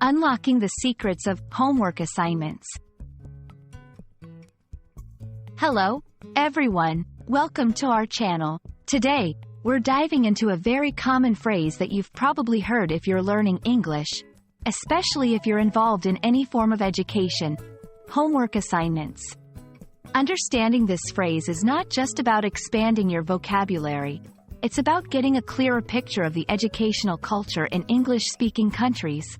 Unlocking the secrets of homework assignments. Hello, everyone. Welcome to our channel. Today, we're diving into a very common phrase that you've probably heard if you're learning English, especially if you're involved in any form of education: homework assignments. Understanding this phrase is not just about expanding your vocabulary. It's about getting a clearer picture of the educational culture in English-speaking countries.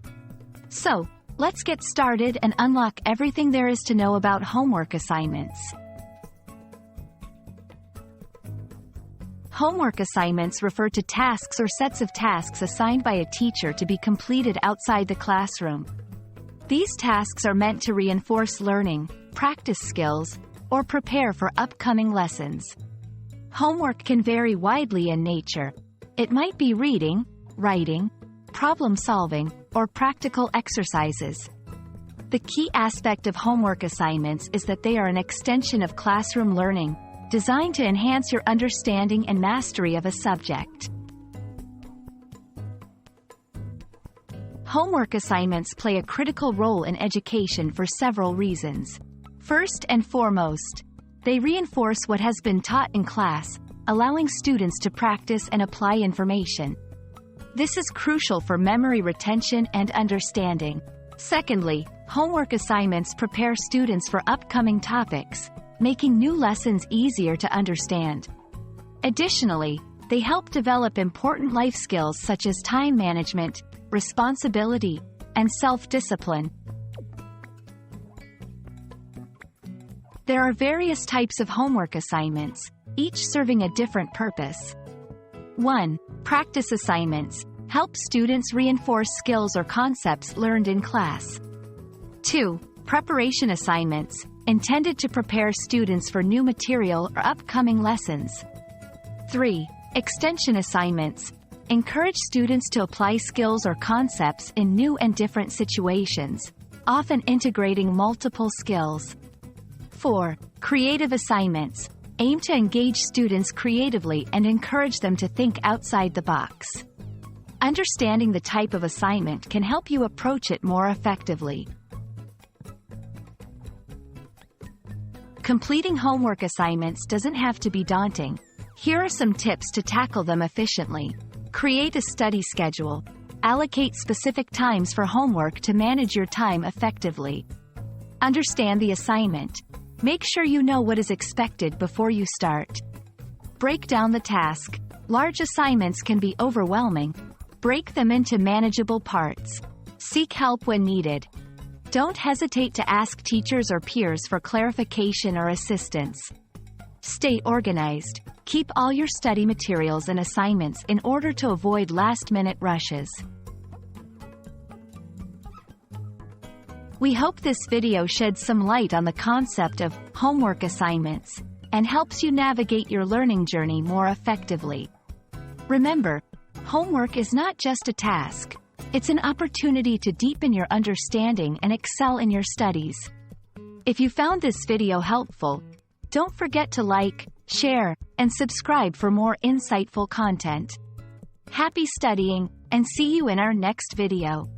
So, let's get started and unlock everything there is to know about homework assignments. Homework assignments refer to tasks or sets of tasks assigned by a teacher to be completed outside the classroom. These tasks are meant to reinforce learning, practice skills, or prepare for upcoming lessons. Homework can vary widely in nature. It might be reading, writing, problem-solving, or practical exercises. The key aspect of homework assignments is that they are an extension of classroom learning, designed to enhance your understanding and mastery of a subject. Homework assignments play a critical role in education for several reasons. First and foremost, they reinforce what has been taught in class, allowing students to practice and apply information. This is crucial for memory retention and understanding. Secondly, homework assignments prepare students for upcoming topics, making new lessons easier to understand. Additionally, they help develop important life skills such as time management, responsibility, and self-discipline. There are various types of homework assignments, each serving a different purpose. 1. Practice assignments help students reinforce skills or concepts learned in class. 2. Preparation assignments intended to prepare students for new material or upcoming lessons. 3. Extension assignments encourage students to apply skills or concepts in new and different situations, often integrating multiple skills. 4. Creative assignments aim to engage students creatively and encourage them to think outside the box. Understanding the type of assignment can help you approach it more effectively. Completing homework assignments doesn't have to be daunting. Here are some tips to tackle them efficiently. Create a study schedule. Allocate specific times for homework to manage your time effectively. Understand the assignment. Make sure you know what is expected before you start. Break down the task. Large assignments can be overwhelming. Break them into manageable parts. Seek help when needed. Don't hesitate to ask teachers or peers for clarification or assistance. Stay organized. Keep all your study materials and assignments in order to avoid last-minute rushes. We hope this video sheds some light on the concept of homework assignments and helps you navigate your learning journey more effectively. Remember, homework is not just a task. It's an opportunity to deepen your understanding and excel in your studies. If you found this video helpful, don't forget to like, share, and subscribe for more insightful content. Happy studying, and see you in our next video.